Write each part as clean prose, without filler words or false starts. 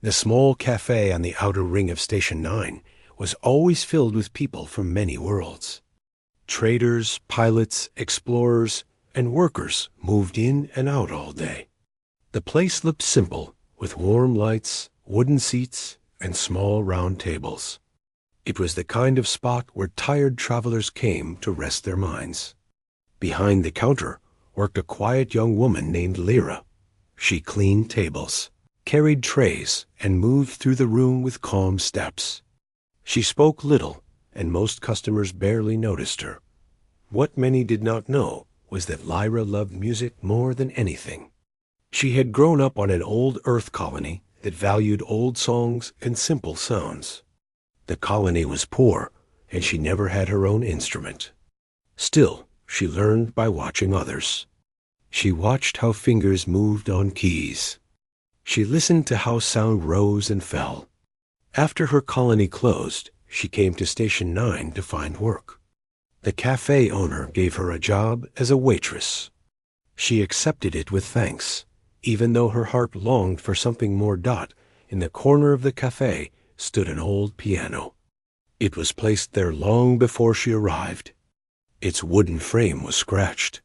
The small cafe on the outer ring of Station 9 was always filled with people from many worlds. Traders, pilots, explorers, and workers moved in and out all day. The place looked simple, with warm lights, wooden seats, and small round tables. It was the kind of spot where tired travelers came to rest their minds. Behind the counter worked a quiet young woman named Lyra. She cleaned tables, carried trays, and moved through the room with calm steps. She spoke little, and most customers barely noticed her. What many did not know was that Lyra loved music more than anything. She had grown up on an old Earth colony that valued old songs and simple sounds. The colony was poor, and she never had her own instrument. Still, she learned by watching others. She watched how fingers moved on keys. She listened to how sound rose and fell. After her colony closed, she came to Station 9 to find work. The cafe owner gave her a job as a waitress. She accepted it with thanks, even though her heart longed for something more. In the corner of the cafe stood an old piano. It was placed there long before she arrived. Its wooden frame was scratched.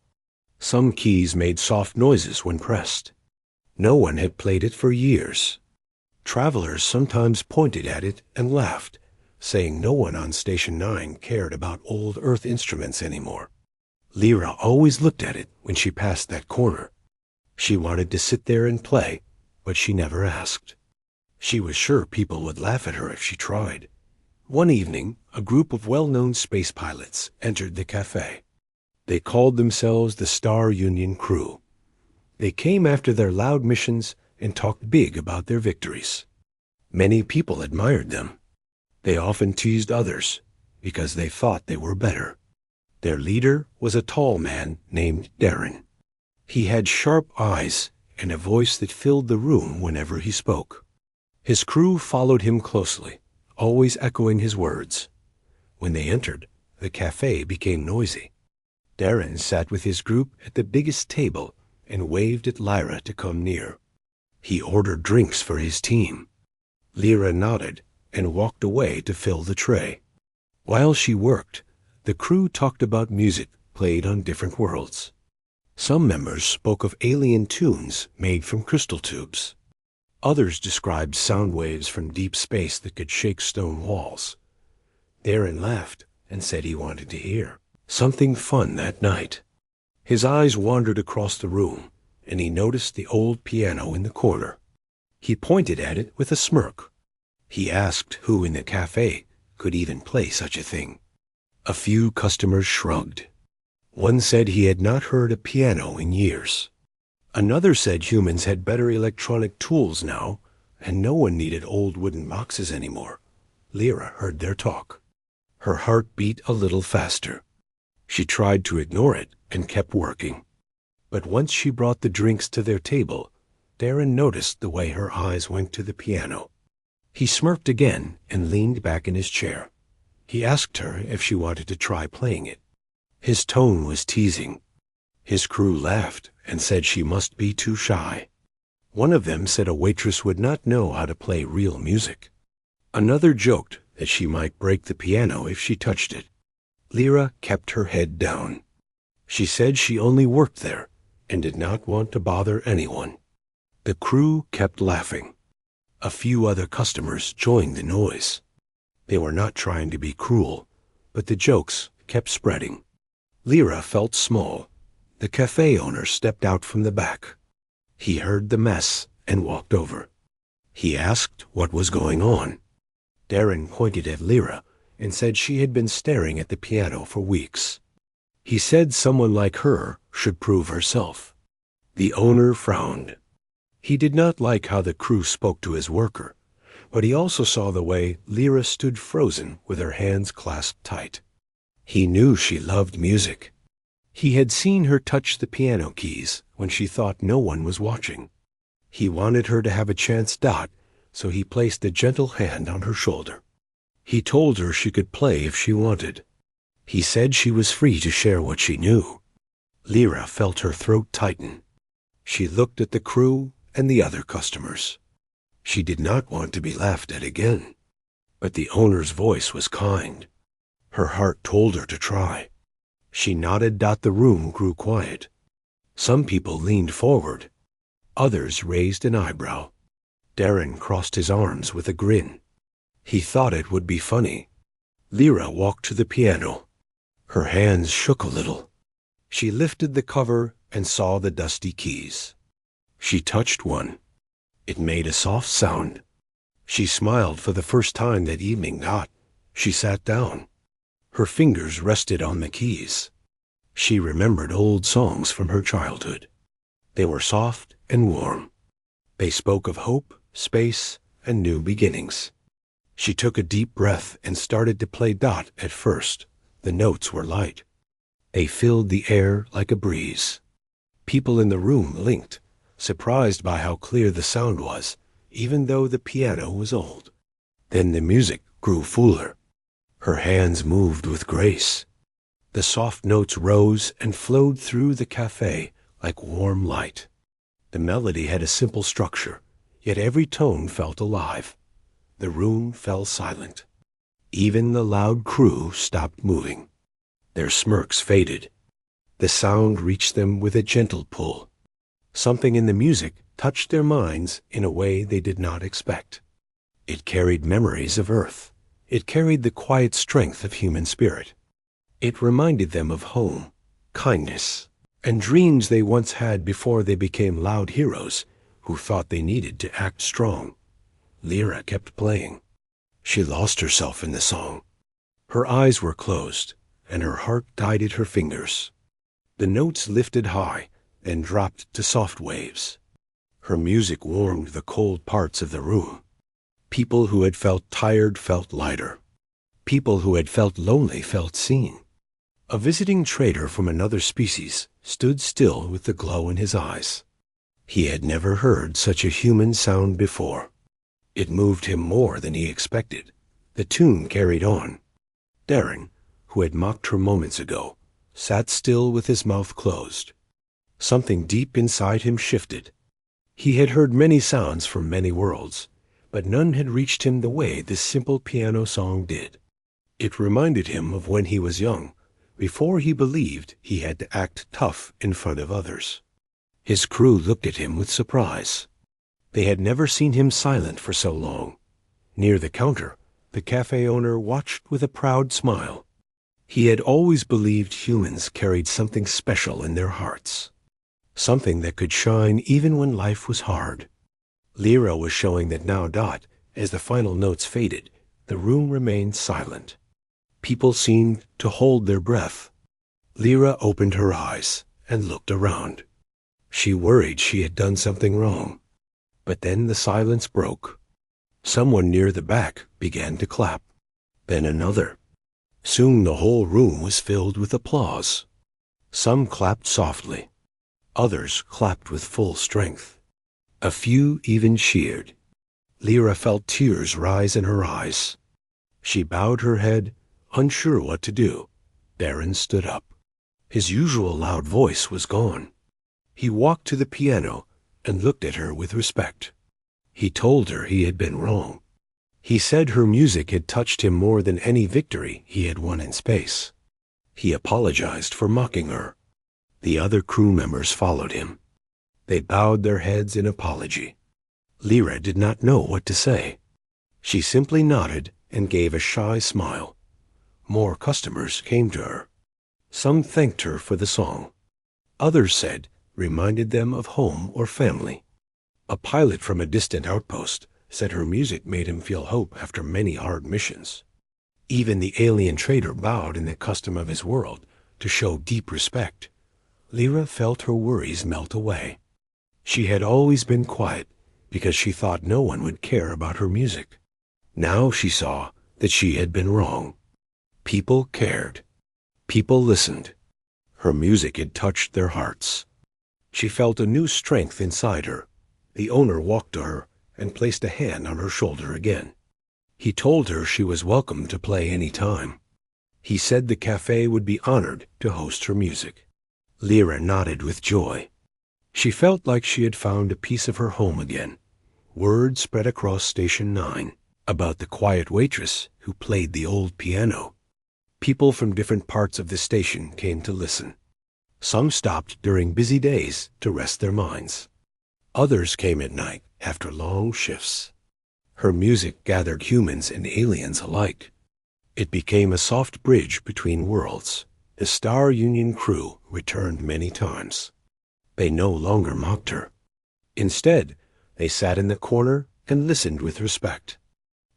Some keys made soft noises when pressed. No one had played it for years. Travelers sometimes pointed at it and laughed, saying no one on Station 9 cared about old Earth instruments anymore. Lyra always looked at it when she passed that corner. She wanted to sit there and play, but she never asked. She was sure people would laugh at her if she tried. One evening, a group of well-known space pilots entered the cafe. They called themselves the Star Union Crew. They came after their loud missions and talked big about their victories. Many people admired them. They often teased others because they thought they were better. Their leader was a tall man named Darren. He had sharp eyes and a voice that filled the room whenever he spoke. His crew followed him closely, always echoing his words. When they entered, the cafe became noisy. Darren sat with his group at the biggest table and waved at Lyra to come near. He ordered drinks for his team. Lyra nodded and walked away to fill the tray. While she worked, the crew talked about music played on different worlds. Some members spoke of alien tunes made from crystal tubes. Others described sound waves from deep space that could shake stone walls. Darren laughed and said he wanted to hear something fun that night. His eyes wandered across the room, and he noticed the old piano in the corner. He pointed at it with a smirk. He asked who in the cafe could even play such a thing. A few customers shrugged. One said he had not heard a piano in years. Another said humans had better electronic tools now, and no one needed old wooden boxes anymore. Lyra heard their talk. Her heart beat a little faster. She tried to ignore it and kept working. But once she brought the drinks to their table, Darren noticed the way her eyes went to the piano. He smirked again and leaned back in his chair. He asked her if she wanted to try playing it. His tone was teasing. His crew laughed and said she must be too shy. One of them said a waitress would not know how to play real music. Another joked that she might break the piano if she touched it. Lyra kept her head down. She said she only worked there and did not want to bother anyone. The crew kept laughing. A few other customers joined the noise. They were not trying to be cruel, but the jokes kept spreading. Lyra felt small. The cafe owner stepped out from the back. He heard the mess and walked over. He asked what was going on. Darren pointed at Lyra and said she had been staring at the piano for weeks. He said someone like her should prove herself. The owner frowned. He did not like how the crew spoke to his worker, but he also saw the way Lyra stood frozen with her hands clasped tight. He knew she loved music. He had seen her touch the piano keys when she thought no one was watching. He wanted her to have a chance. So he placed a gentle hand on her shoulder. He told her she could play if she wanted. He said she was free to share what she knew. Lyra felt her throat tighten. She looked at the crew and the other customers. She did not want to be laughed at again, but the owner's voice was kind. Her heart told her to try. She nodded. The room grew quiet. Some people leaned forward. Others raised an eyebrow. Darren crossed his arms with a grin. He thought it would be funny. Lyra walked to the piano. Her hands shook a little. She lifted the cover and saw the dusty keys. She touched one. It made a soft sound. She smiled for the first time that evening. She sat down. Her fingers rested on the keys. She remembered old songs from her childhood. They were soft and warm. They spoke of hope, space, and new beginnings. She took a deep breath and started to play. At first, the notes were light. They filled the air like a breeze. People in the room linked, surprised by how clear the sound was, even though the piano was old. Then the music grew fuller. Her hands moved with grace. The soft notes rose and flowed through the cafe like warm light. The melody had a simple structure, yet every tone felt alive. The room fell silent. Even the loud crew stopped moving. Their smirks faded. The sound reached them with a gentle pull. Something in the music touched their minds in a way they did not expect. It carried memories of Earth. It carried the quiet strength of human spirit. It reminded them of home, kindness, and dreams they once had before they became loud heroes who thought they needed to act strong. Lyra kept playing. She lost herself in the song. Her eyes were closed, and her heart guided her fingers. The notes lifted high and dropped to soft waves. Her music warmed the cold parts of the room. People who had felt tired felt lighter. People who had felt lonely felt seen. A visiting trader from another species stood still with the glow in his eyes. He had never heard such a human sound before. It moved him more than he expected. The tune carried on. Darren, who had mocked her moments ago, sat still with his mouth closed. Something deep inside him shifted. He had heard many sounds from many worlds, but none had reached him the way this simple piano song did. It reminded him of when he was young, before he believed he had to act tough in front of others. His crew looked at him with surprise. They had never seen him silent for so long. Near the counter, the cafe owner watched with a proud smile. He had always believed humans carried something special in their hearts, something that could shine even when life was hard. Lyra was showing that now. As the final notes faded, the room remained silent. People seemed to hold their breath. Lyra opened her eyes and looked around. She worried she had done something wrong. But then the silence broke. Someone near the back began to clap. Then another. Soon the whole room was filled with applause. Some clapped softly. Others clapped with full strength. A few even cheered. Lyra felt tears rise in her eyes. She bowed her head, unsure what to do. Darren stood up. His usual loud voice was gone. He walked to the piano and looked at her with respect. He told her he had been wrong. He said her music had touched him more than any victory he had won in space. He apologized for mocking her. The other crew members followed him. They bowed their heads in apology. Lyra did not know what to say. She simply nodded and gave a shy smile. More customers came to her. Some thanked her for the song. Others said, reminded them of home or family. A pilot from a distant outpost said her music made him feel hope after many hard missions. Even the alien trader bowed in the custom of his world to show deep respect. Lyra felt her worries melt away. She had always been quiet because she thought no one would care about her music. Now she saw that she had been wrong. People cared. People listened. Her music had touched their hearts. She felt a new strength inside her. The owner walked to her and placed a hand on her shoulder again. He told her she was welcome to play any time. He said the cafe would be honored to host her music. Lyra nodded with joy. She felt like she had found a piece of her home again, Word spread across Station 9 about the quiet waitress who played the old piano. People from different parts of the station came to listen. Some stopped during busy days to rest their minds. Others came at night after long shifts. Her music gathered humans and aliens alike. It became a soft bridge between worlds. The Star Union crew returned many times. They no longer mocked her. Instead, they sat in the corner and listened with respect.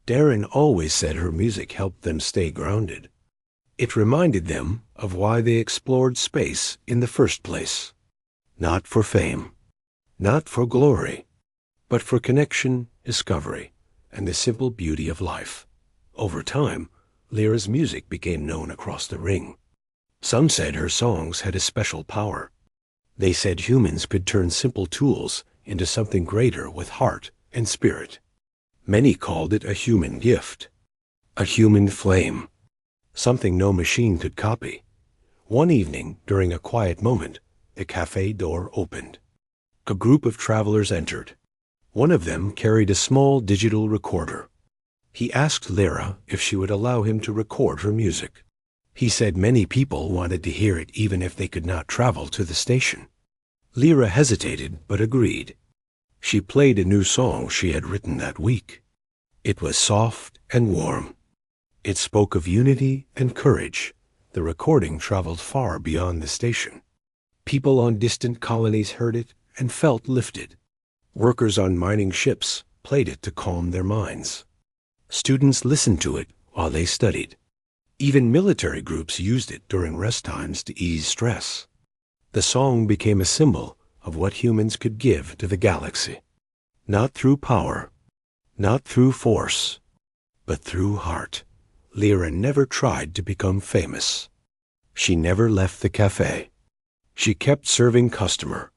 Darren always said her music helped them stay grounded. It reminded them of why they explored space in the first place. Not for fame, not for glory, but for connection, discovery, and the simple beauty of life. Over time, Lyra's music became known across the ring. Some said her songs had a special power. They said humans could turn simple tools into something greater with heart and spirit. Many called it a human gift, a human flame, something no machine could copy. One evening, during a quiet moment, the cafe door opened. A group of travelers entered. One of them carried a small digital recorder. He asked Lyra if she would allow him to record her music. He said many people wanted to hear it even if they could not travel to the station. Lyra hesitated but agreed. She played a new song she had written that week. It was soft and warm. It spoke of unity and courage. The recording traveled far beyond the station. People on distant colonies heard it and felt lifted. Workers on mining ships played it to calm their minds. Students listened to it while they studied. Even military groups used it during rest times to ease stress. The song became a symbol of what humans could give to the galaxy. Not through power, not through force, but through heart. Lyra never tried to become famous. She never left the cafe. She kept serving customer